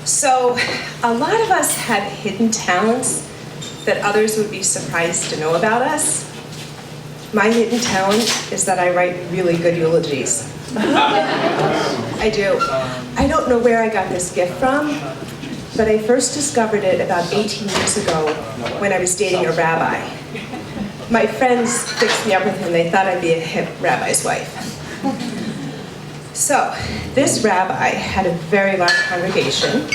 So, a lot of us have hidden talents that others would be surprised to know about us. My hidden talent is that I write really good eulogies. I do. I don't know where I got this gift from, but I first discovered it about 18 years ago when I was dating a rabbi. My friends fixed me up with him. They thought I'd be a hip rabbi's wife. So, this rabbi had a very large congregation,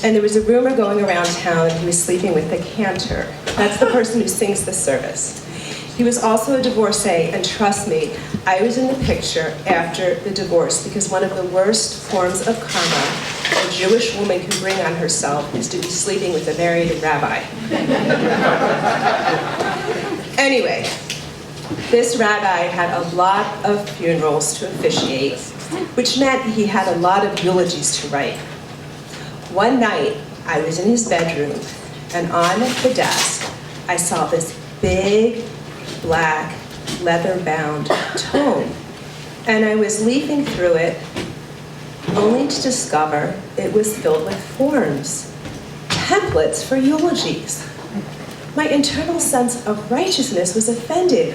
and there was a rumor going around town that he was sleeping with the cantor. That's the person who sings the service. He was also a divorcee, and trust me, I was in the picture after the divorce because one of the worst forms of karma a Jewish woman can bring on herself is to be sleeping with a married rabbi. Anyway, this rabbi had a lot of funerals to officiate, which meant he had a lot of eulogies to write. One night, I was in his bedroom, and on the desk, I saw this big, black, leather-bound tome. And I was leafing through it, only to discover it was filled with forms, templates for eulogies. My internal sense of righteousness was offended.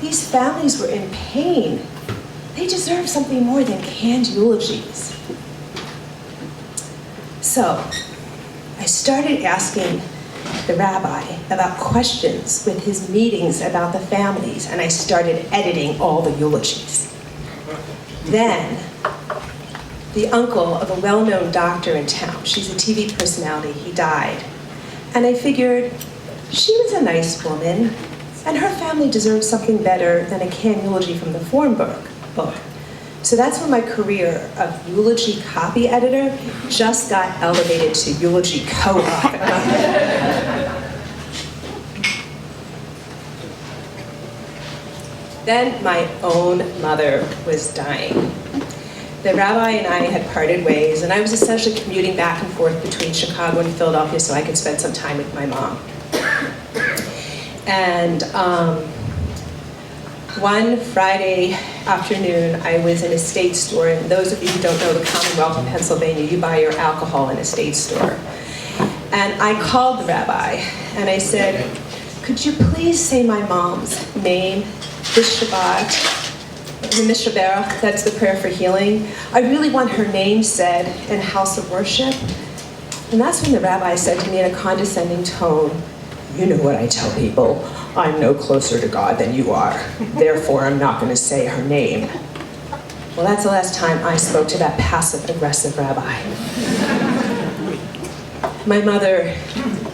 These families were in pain. They deserved something more than canned eulogies. So, I started asking the rabbi about questions with his meetings about the families, and I started editing all the eulogies. Then, the uncle of a well-known doctor in town, she's a TV personality, he died. And I figured, she was a nice woman, and her family deserved something better than a canned eulogy from the form book. So that's when my career of eulogy copy editor just got elevated to eulogy co-author. Then my own mother was dying. The rabbi and I had parted ways, and I was essentially commuting back and forth between Chicago and Philadelphia so I could spend some time with my mom. And one Friday afternoon, I was in a state store, and those of you who don't know the Commonwealth of Pennsylvania, you buy your alcohol in a state store. And I called the rabbi, and I said, could you please say my mom's name this Shabbat, the Mishaberach, that's the prayer for healing. I really want her name said in house of worship. And that's when the rabbi said to me in a condescending tone, you know what I tell people, I'm no closer to God than you are. Therefore, I'm not going to say her name. Well, that's the last time I spoke to that passive-aggressive rabbi. My mother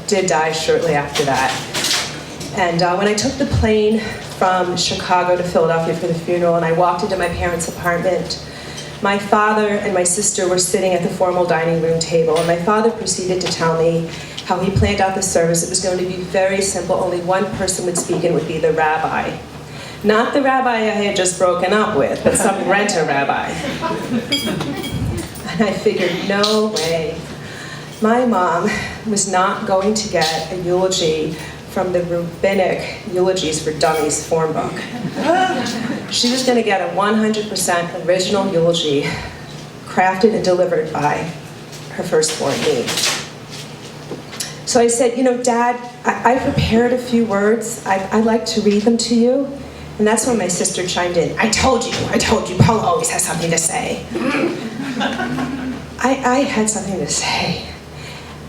did die shortly after that. And when I took the plane from Chicago to Philadelphia for the funeral, and I walked into my parents' apartment, my father and my sister were sitting at the formal dining room table, and my father proceeded to tell me how he planned out the service. It was going to be very simple. Only one person would speak, and it would be the rabbi. Not the rabbi I had just broken up with, but some renter rabbi. And I figured, no way. My mom was not going to get a eulogy from the rabbinic Eulogies for Dummies form book. She was going to get a 100% original eulogy crafted and delivered by her firstborn, me. So I said, you know, Dad, I prepared a few words. I'd like to read them to you. And that's when my sister chimed in. I told you, Paula always has something to say. I had something to say.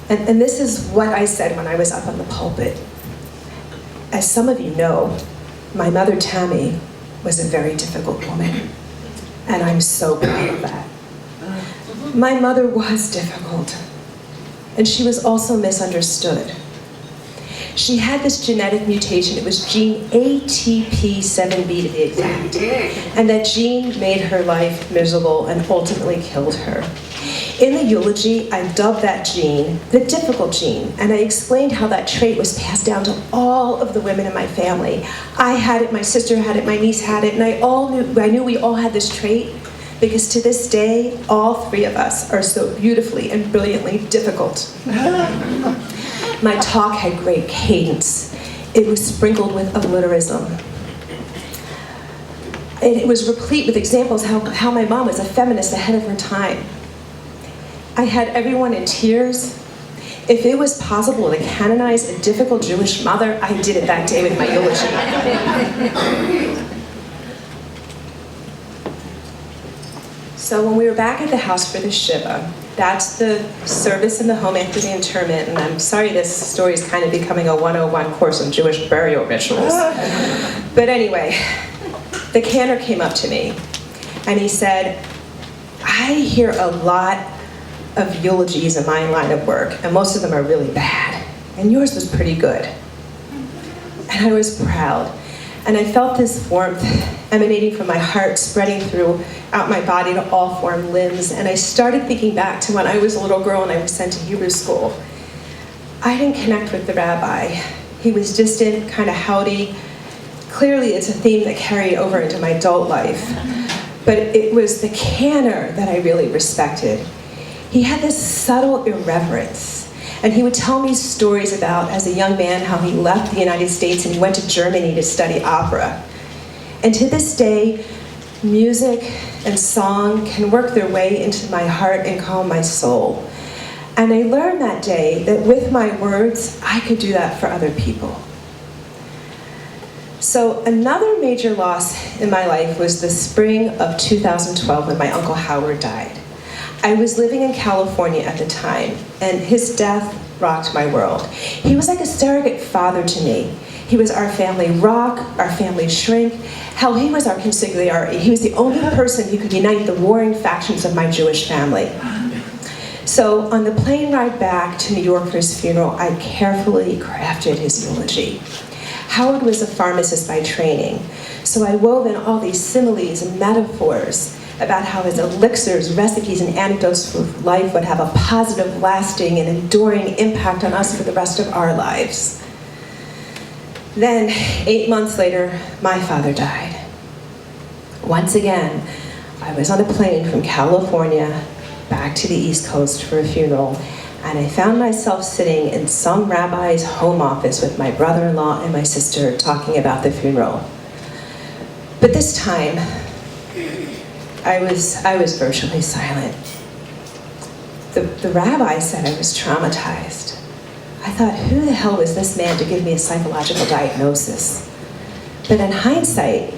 And this is what I said when I was up on the pulpit. As some of you know, my mother Tammy was a very difficult woman. And I'm so proud of that. My mother was difficult. And she was also misunderstood. She had this genetic mutation. It was gene ATP7B to be exact. And that gene made her life miserable and ultimately killed her. In the eulogy, I dubbed that gene the difficult gene, and I explained how that trait was passed down to all of the women in my family. I had it, my sister had it, my niece had it, and I knew we all had this trait because to this day, all three of us are so beautifully and brilliantly difficult. My talk had great cadence. It was sprinkled with alliterism. It was replete with examples how my mom was a feminist ahead of her time. I had everyone in tears. If it was possible to canonize a difficult Jewish mother, I did it that day with my eulogy. So when we were back at the house for the Shiva, that's the service in the home after the interment, and I'm sorry this story is kind of becoming a 101 course on Jewish burial rituals. But anyway, the cantor came up to me, and he said, I hear a lot of eulogies in my line of work, and most of them are really bad, and yours was pretty good. And I was proud, and I felt this warmth emanating from my heart, spreading throughout my body to all 4 limbs, and I started thinking back to when I was a little girl and I was sent to Hebrew school. I didn't connect with the rabbi. He was distant, kind of howdy. Clearly it's a theme that carried over into my adult life, but it was the cantor that I really respected. He had this subtle irreverence, and he would tell me stories about, as a young man, how he left the United States and he went to Germany to study opera. And to this day, music and song can work their way into my heart and calm my soul. And I learned that day that with my words, I could do that for other people. So another major loss in my life was the spring of 2012 when my Uncle Howard died. I was living in California at the time, and his death rocked my world. He was like a surrogate father to me. He was our family rock, our family shrink. Hell, he was our consigliere. He was the only person who could unite the warring factions of my Jewish family. So on the plane ride back to New York for his funeral, I carefully crafted his eulogy. Howard was a pharmacist by training, so I wove in all these similes and metaphors about how his elixirs, recipes, and anecdotes for life would have a positive, lasting, and enduring impact on us for the rest of our lives. Then, 8 months later, my father died. Once again, I was on a plane from California back to the East Coast for a funeral, and I found myself sitting in some rabbi's home office with my brother-in-law and my sister talking about the funeral. But this time, I was virtually silent. The rabbi said I was traumatized. I thought, who the hell was this man to give me a psychological diagnosis? But in hindsight,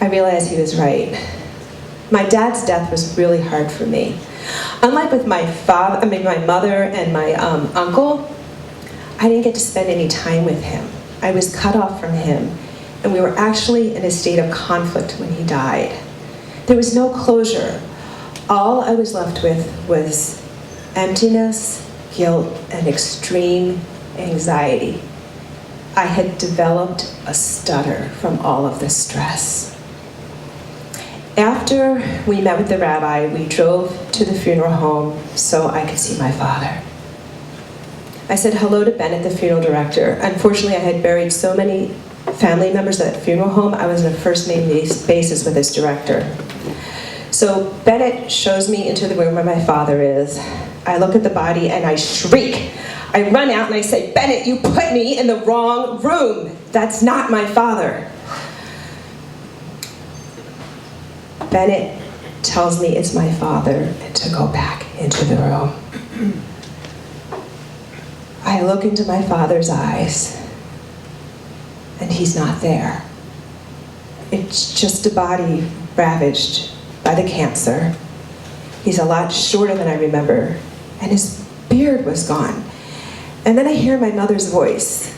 I realized he was right. My dad's death was really hard for me. Unlike with my mother and my uncle, I didn't get to spend any time with him. I was cut off from him, and we were actually in a state of conflict when he died. There was no closure. All I was left with was emptiness, guilt, and extreme anxiety. I had developed a stutter from all of the stress. After we met with the rabbi, we drove to the funeral home so I could see my father. I said hello to Bennett, the funeral director. Unfortunately, I had buried so many family members at that funeral home, I was in a first name basis with this director. So Bennett shows me into the room where my father is. I look at the body and I shriek. I run out and I say, Bennett, you put me in the wrong room. That's not my father. Bennett tells me it's my father and to go back into the room. I look into my father's eyes and he's not there. It's just a body ravaged by the cancer. He's a lot shorter than I remember, and his beard was gone. And then I hear my mother's voice.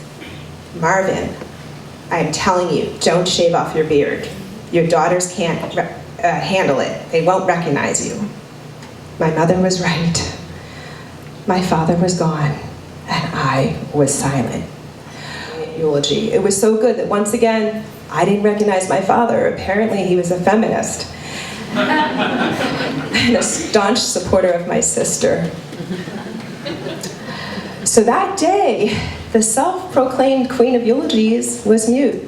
Marvin, I'm telling you, don't shave off your beard. Your daughters can't handle it. They won't recognize you. My mother was right. My father was gone, and I was silent. Eulogy. It was so good that once again, I didn't recognize my father. Apparently he was a feminist and a staunch supporter of my sister. So that day, the self-proclaimed queen of eulogies was mute.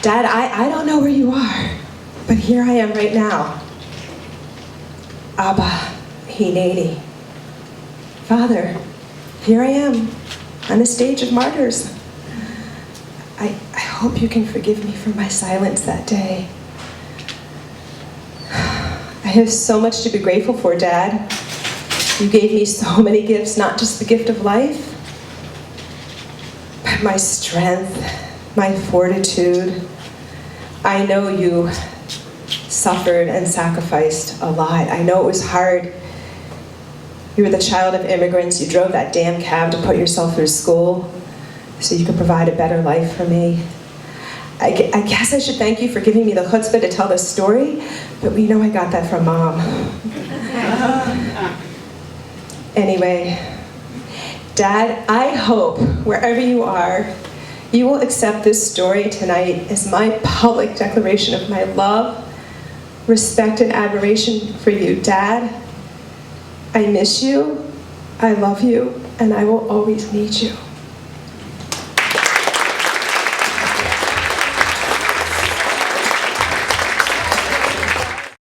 Dad, I don't know where you are, but here I am right now. Abba, Hineni. Father, here I am on the stage of martyrs. I hope you can forgive me for my silence that day. have so much to be grateful for, Dad. You gave me so many gifts, not just the gift of life, but my strength, my fortitude. I know you suffered and sacrificed a lot. I know it was hard. You were the child of immigrants. You drove that damn cab to put yourself through school so you could provide a better life for me. I guess I should thank you for giving me the chutzpah to tell this story, but we know I got that from Mom. Anyway, Dad, I hope wherever you are, you will accept this story tonight as my public declaration of my love, respect, and admiration for you. Dad, I miss you, I love you, and I will always need you.